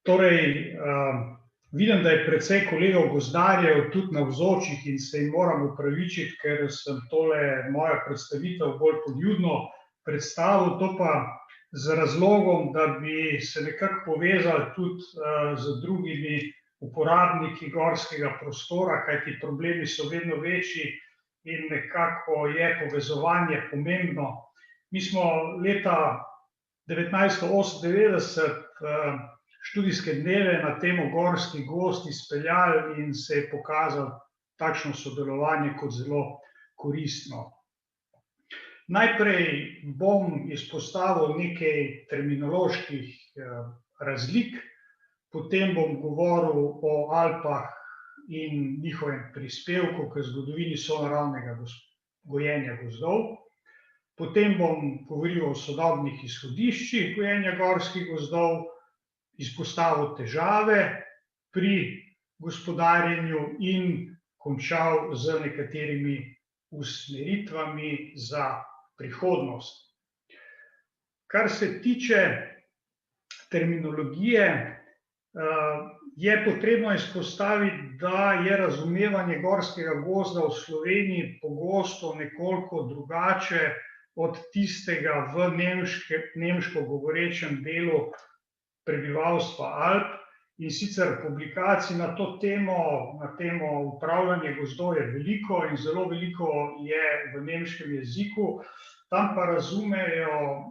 Torej, vidim, da je precej kolegov gozdarjev tudi navzočih in se jim moram opravičiti, ker sem tole mojo predstavitev bolj poljudno predstavil, to pa z razlogom, da bi se nekako povezali tudi z drugimi uporabniki gorskega prostora, kajti problemi so vedno večji in nekako je povezovanje pomembno. Mi smo leta 1998 študijske dneve na temo gorski gozd izpeljali in se je pokazalo takšno sodelovanje kot zelo koristno. Najprej bom izpostavil nekaj terminoloških razlik, potem bom govoril o Alpah in njihovem prispevku k zgodovini sonaravnega gojenja gozdov, potem bom govoril o sodobnih izhodiščih gojenja gorskih gozdov, izpostavil težave pri gospodarjenju in končal z nekaterimi usmeritvami za prihodnost. Kar se tiče terminologije, je potrebno izpostaviti, da je razumevanje gorskega gozda v Sloveniji pogosto nekoliko drugače od tistega v nemško govorečem delu prebivalstva Alp, in sicer publikacij na to temo, na temo upravljanja gozdov je veliko in zelo veliko je v nemškem jeziku, tam pa razumejo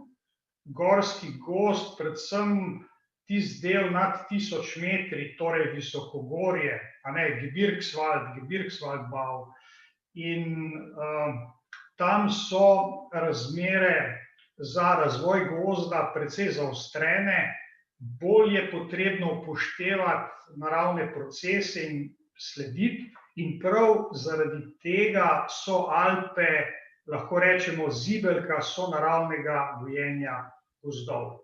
gorski gozd predvsem tisti del nad 1000 metri, torej visokogorje, Gebirgswald, Gebirgswaldbau, in tam so razmere za razvoj gozda precej zaostrene, bolj je potrebno upoštevati naravne procese in slediti, in prav zaradi tega so Alpe, lahko rečemo, zibelka sonaravnega gojenja gozdov.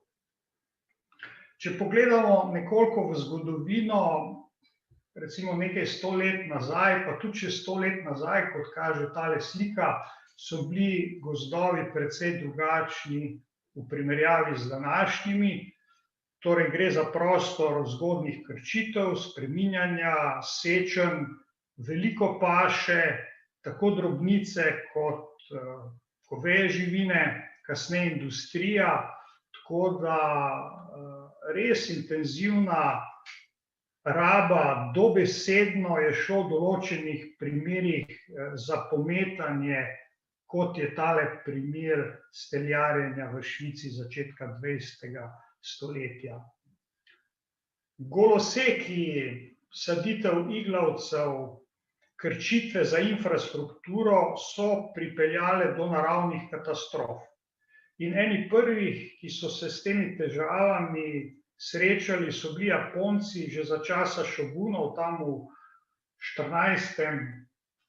Če pogledamo nekoliko v zgodovino, recimo nekaj 100 let nazaj, pa tudi še 100 let nazaj, kot kaže tale slika, so bili gozdovi precej drugačni v primerjavi z današnjimi. Torej gre za prostor zgodnjih krčitev, spreminjanja, sečenj, veliko paše, tako drobnice kot goveje živine, kasneje industrija, tako da res intenzivna raba, dobesedno je šlo v določenih primerih za pometanje, kot je tale primer steljarjenja v Švici začetka 20. stoletja. Goloseki, saditev iglavcev, krčitve za infrastrukturo so pripeljale do naravnih katastrof. In eni prvih, ki so se s temi težavami srečali, so bili Japonci že za časa šogunov, tam v 14.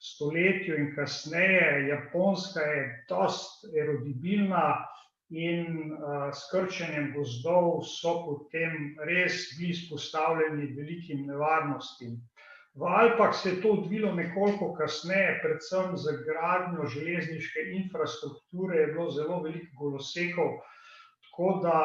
stoletju in kasneje. Japonska je dosti erodibilna in s krčenjem gozdov so potem res bili izpostavljeni velikim nevarnostim. V Alpah se je to odvilo nekoliko kasneje, predvsem z gradnjo železniške infrastrukture je bilo zelo veliko golosekov, tako da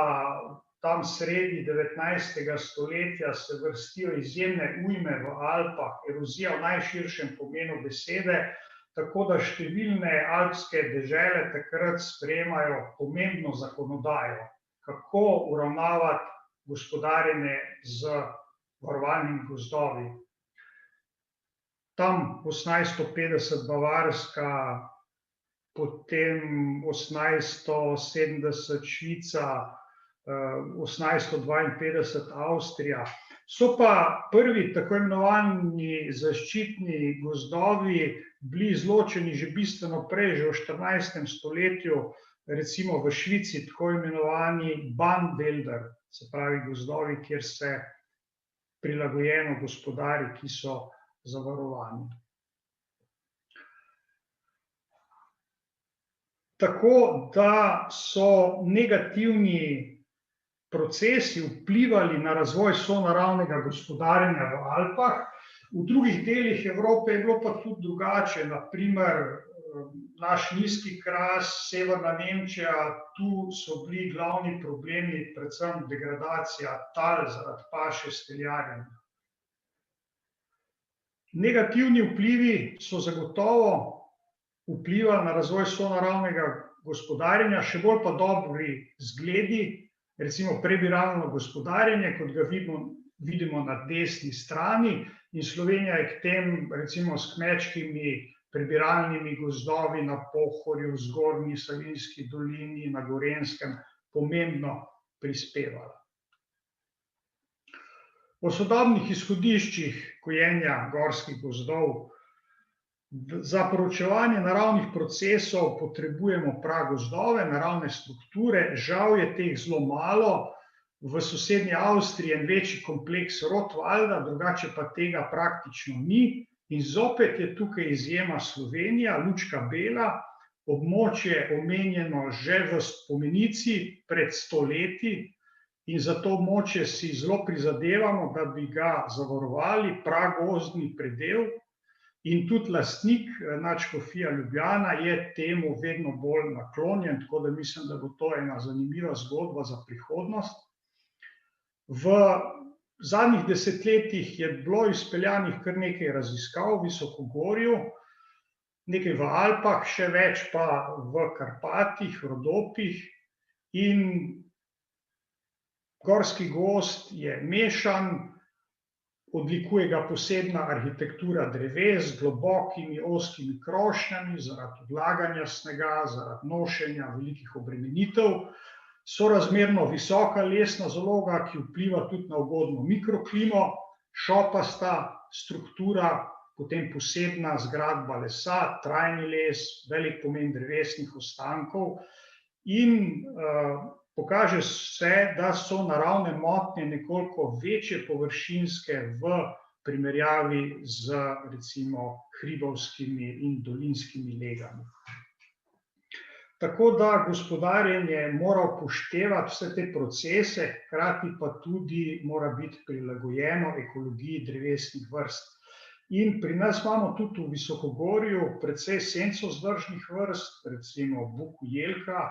tam sredi 19. stoletja se vrstijo izjemne ujme v Alpah, erozija v najširšem pomenu besede, tako da številne alpske dežele takrat sprejemajo pomembno zakonodajo, kako uravnavati gospodarjenje z varovanimi gozdovi. Tam 1850 Bavarska, potem 1870 Švica, 1852 Avstrija. So pa prvi tako imenovani zaščitni gozdovi bili izločeni že bistveno prej, že v 14. stoletju, recimo v Švici tako imenovani Bannwälder, se pravi gozdovi, kjer se prilagojeno gospodari, ki so zavarovani. Tako da so negativni procesi vplivali na razvoj sonaravnega gospodarjenja v Alpah. V drugih delih Evrope je bilo pa tudi drugače, na primer naš nizki kras, severna Nemčija, tu so bili glavni problemi predvsem degradacija tal zaradi paše s teljarjenjem. Negativni vplivi so zagotovo vplivali na razvoj sonaravnega gospodarjenja, še bolj pa dobri zgledi, recimo prebiralno gospodarjenje, kot ga vidimo na desni strani, in Slovenija je k tem, recimo s kmečkimi prebiralnimi gozdovi na Pohorju, v Zgornji Savinjski dolini, na Gorenjskem pomembno prispevala. O sodobnih izhodiščih gojenja gorskih gozdov. Za proučevanje naravnih procesov potrebujemo pragozdove, naravne strukture, žal je teh zelo malo. V sosednji Avstriji je en večji kompleks Rotwalda, drugače pa tega praktično ni. In zopet je tukaj izjema Slovenija, lučka bela, območje omenjeno že v spomenici pred 100 leti, in za to območje si zelo prizadevamo, da bi ga zavarovali, pragozdni predel, in tudi lastnik Nadškofija Ljubljana je temu vedno bolj naklonjen, tako da mislim, da bo to ena zanimiva zgodba za prihodnost. V zadnjih desetletjih je bilo izpeljanih kar nekaj raziskav v Visokogorju, nekaj v Alpah, še več pa v Karpatih, Rodopih, in gorski gozd je mešan, odlikuje ga posebna arhitektura dreves z globokimi, ozkimi krošnjami zaradi odlaganja snega, zaradi nošenja velikih obremenitev, sorazmerno visoka lesna zaloga, ki vpliva tudi na ugodno mikroklimo, šopasta struktura, potem posebna zgradba lesa, trajni les, velik pomen drevesnih ostankov, in pokaže se, da so naravne motnje nekoliko večje površinske v primerjavi z recimo hribovskimi in dolinskimi legami. Tako da gospodarjenje mora upoštevati vse te procese, hkrati pa tudi mora biti prilagojeno ekologiji drevesnih vrst. In pri nas imamo tudi v Visokogorju precej sencovzdržnih vrst, recimo buk jelka,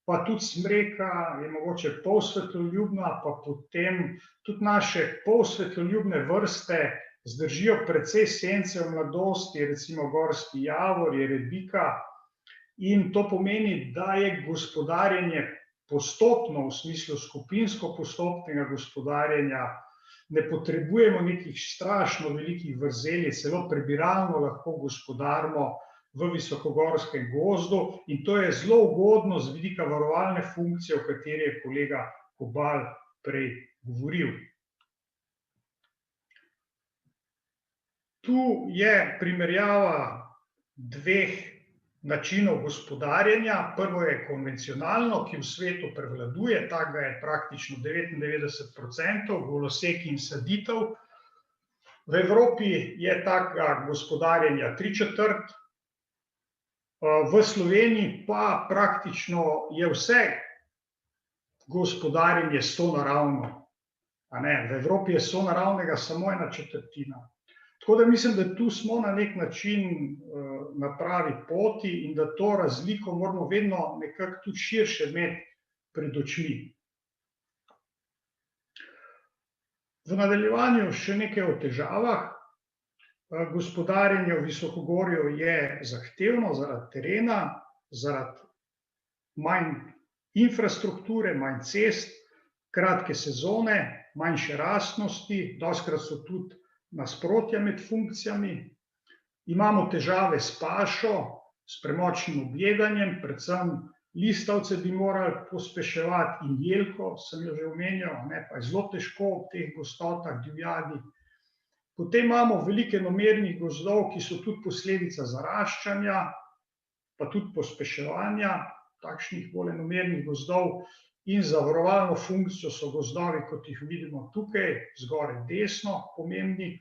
pa tudi smreka je mogoče polsvetloljubna, pa potem tudi naše polsvetloljubne vrste zdržijo precej sence v mladosti, recimo gorski javor, jerebika, in to pomeni, da je gospodarjenje postopno, v smislu skupinsko postopnega gospodarjenja, ne potrebujemo nekih strašno velikih vrzeli, celo prebiralno lahko gospodarimo v visokogorskem gozdu, in to je zelo ugodno z vidika varovalne funkcije, o kateri je kolega Kobal prej govoril. Tu je primerjava dveh načinov gospodarjenja. Prvo je konvencionalno, ki v svetu prevladuje, takega je praktično 99%, goloseki in saditev. V Evropi je takega gospodarjenja 3/4, v Sloveniji pa praktično je vse gospodarjenje sonaravno. V Evropi je sonaravnega samo 1/4. Tako da mislim, da tu smo na nek način na pravi poti in da to razliko moramo vedno nekako tudi širše imeti pred očmi. V nadaljevanju še nekaj o težavah. Gospodarjenje v Visokogorju je zahtevno zaradi terena, zaradi manj infrastrukture, manj cest, kratke sezone, manjše rastnosti, dostikrat so tudi nasprotja med funkcijami. Imamo težave s pašo, s premočnim objedanjem, predvsem listavce bi morali pospeševati in jelko, sem jo že omenjal, pa je zelo težko ob teh gostotah divjadi. Potem imamo veliko enomernih gozdov, ki so tudi posledica zaraščanja, pa tudi pospeševanja takšnih bolj enomernih gozdov, in za varovalno funkcijo so gozdovi, kot jih vidimo tukaj, zgoraj desno, pomembni.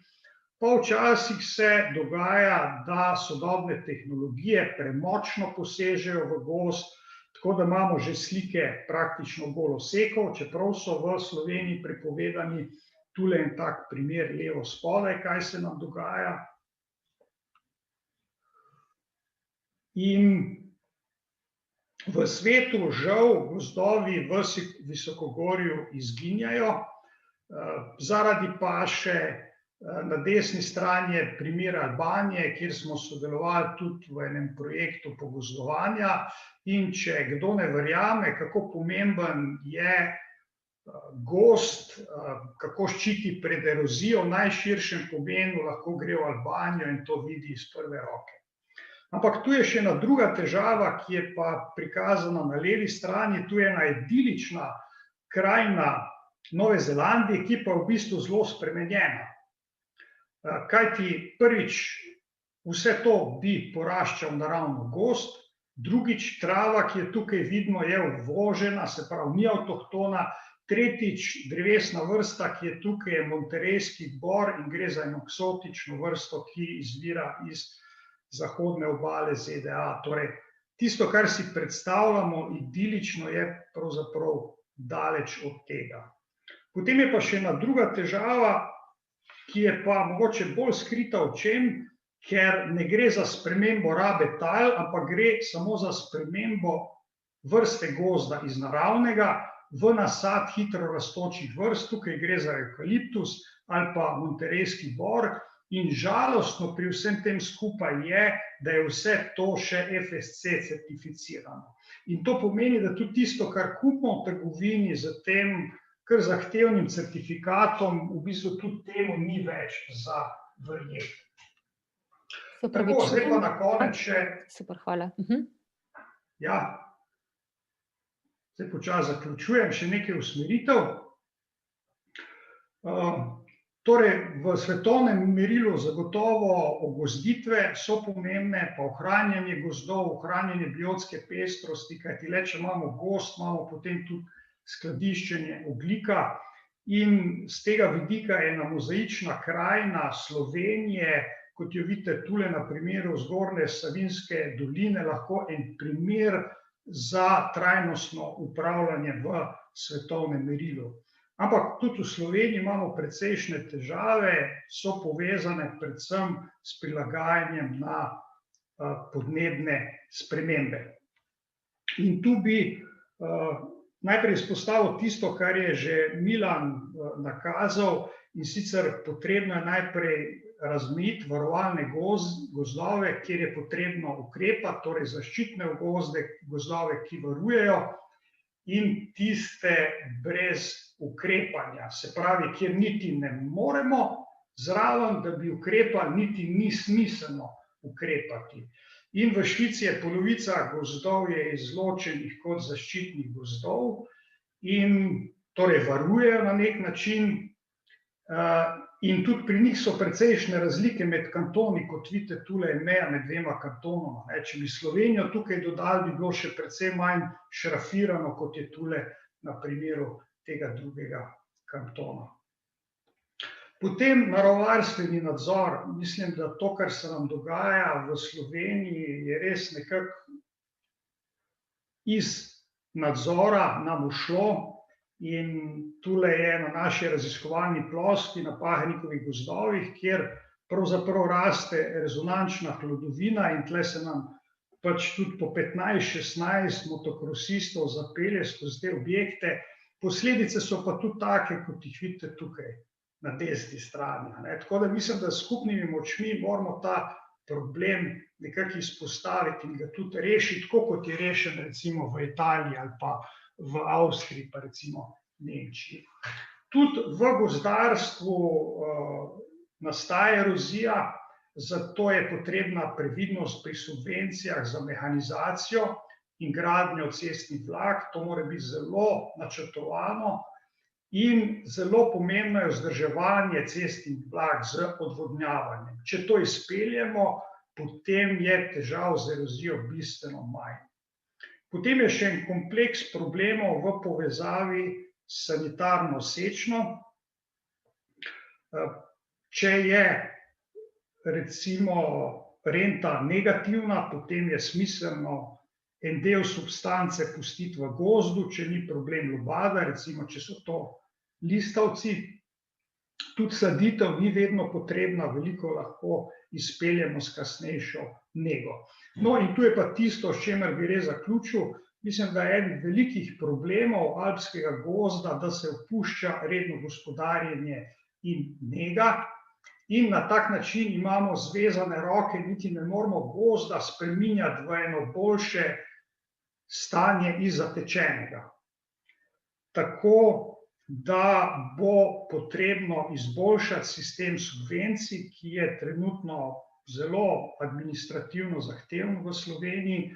Pa včasih se dogaja, da sodobne tehnologije premočno posežejo v gozd, tako da imamo že slike praktično golosekov, čeprav so v Sloveniji prepovedani. Tule en tak primer levo spodaj, kaj se nam dogaja. In v svetu žal gozdovi v visokogorju izginjajo, zaradi paše. Na desni strani je primer Albanije, kjer smo sodelovali tudi v enem projektu pogozdovanja, in če kdo ne verjame, kako pomemben je gozd, kako ščiti pred erozijo v najširšem pomenu, lahko gre v Albanijo in to vidi iz prve roke. Ampak tu je še ena druga težava, ki je pa prikazana na levi strani, tu je ena idilična krajina Nove Zelandije, ki pa je v bistvu zelo spremenjena. Kajti prvič, vse to bi poraščal naravno gozd, drugič, trava, ki je tukaj vidno, je uvožena, se pravi, ni avtohtona, tretjič, drevesna vrsta, ki je tukaj, je monterejski bor in gre za eno eksotično vrsto, ki izvira iz zahodne obale ZDA. Torej, tisto, kar si predstavljamo idilično, je pravzaprav daleč od tega. Potem je pa še ena druga težava, ki je pa mogoče bolj skrita v čem, ker ne gre za spremembo rabe tal, ampak gre samo za spremembo vrste gozda iz naravnega v nasad hitro rastočih vrst, tukaj gre za evkaliptus ali pa monterejski bor, in žalostno pri vsem tem skupaj je, da je vse to še FSC certificirano. In to pomeni, da tudi tisto, kar kupimo v trgovini z tem kar zahtevnim certifikatom, v bistvu tudi temu ni več za verjeti. Tako, zdaj pa na konec še... Super, hvala. Ja, zdaj počasi zaključujem, še nekaj usmeritev. Torej, v svetovnem merilu zagotovo ogozditve so pomembne, pa ohranjanje gozdov, ohranjanje biotske pestrosti, kajti le, če imamo gozd, imamo potem tudi skladiščenje ogljika, in z tega vidika je ena mozaična krajina Slovenije, kot jo vidite tule na primeru Zgornje Savinjske doline, lahko en primer za trajnostno upravljanje v svetovnem merilu. Ampak tudi v Sloveniji imamo precejšnje težave, so povezane predvsem s prilagajanjem na podnebne spremembe. In tu bi najprej izpostavil tisto, kar je že Milan nakazal, in sicer potrebno je najprej razmejiti varovalne gozdove, kjer je potrebno ukrepati, torej zaščitne gozdove, ki varujejo, in tiste brez ukrepanja, se pravi, kjer niti ne moremo zraven, da bi ukrepali, niti ni smiselno ukrepati. In v Švici je polovica gozdov je izločenih kot zaščitnih gozdov in torej varujejo na nek način, in tudi pri njih so precejšnje razlike med kantoni, kot vidite, tule je meja med dvema kantonoma. Če bi Slovenijo tukaj dodali, bi bilo še precej manj šrafirano, kot je tule na primeru tega drugega kantona. Potem naravovarstveni nadzor. Mislim, da to, kar se nam dogaja v Sloveniji, je res nekako iz nadzora nam ušlo, in tule je na naši raziskovalni ploskvi na Pahernikovih gozdovih, kjer pravzaprav raste rezonančna hlodovina, in tle se nam pač tudi po 15-16 motokrosistov zapelje skozi te objekte. Posledice so pa tudi take, kot jih vidite tukaj na desni strani. Tako da mislim, da s skupnimi močmi moramo ta problem nekako izpostaviti in ga tudi rešiti, tako kot je rešen recimo v Italiji ali pa v Avstriji, pa recimo Nemčiji. Tudi v gozdarstvu nastaja erozija, zato je potrebna previdnost pri subvencijah za mehanizacijo in gradnjo cestnih vlak. To mora biti zelo načrtovano. In zelo pomembno je vzdrževanje cestnih vlak z odvodnjavanjem. Če to izpeljemo, potem je težav z erozijo bistveno manj. Potem je še en kompleks problemov v povezavi s sanitarno sečno. Če je recimo renta negativna, potem je smiselno en del substance pustiti v gozdu, če ni problem lubada, recimo, če so to listavci. Tudi saditev ni vedno potrebna, veliko lahko izpeljemo s kasnejšo nego. No, in tu je pa tisto, s čimer bi res zaključil. Mislim, da je eden velikih problemov alpskega gozda, da se opušča redno gospodarjenje in nega. In na tak način imamo zvezane roke, niti ne moremo gozda spreminjati v eno boljše stanje iz zatečenega. Tako da bo potrebno izboljšati sistem subvencij, ki je trenutno zelo administrativno zahteven v Sloveniji,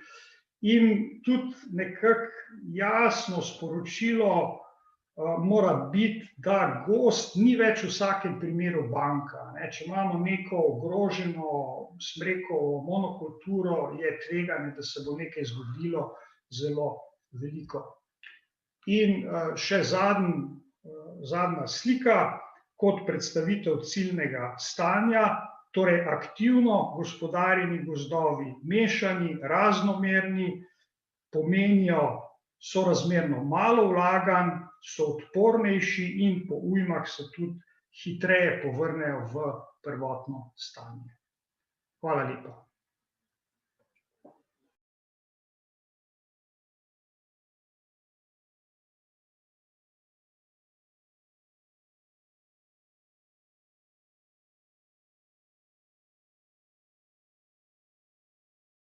in tudi nekako jasno sporočilo mora biti, da gozd ni več v vsakem primeru banka. Če imamo neko ogroženo smrekovo monokulturo, je tveganje, da se bo nekaj zgodilo, zelo veliko. In še zadnja slika kot predstavitev ciljnega stanja, torej aktivno gospodarjeni gozdovi, mešani, raznomerni, pomenijo sorazmerno malo vlaganj, so odpornejši in po ujmah se tudi hitreje povrnejo v prvotno stanje. Hvala lepa.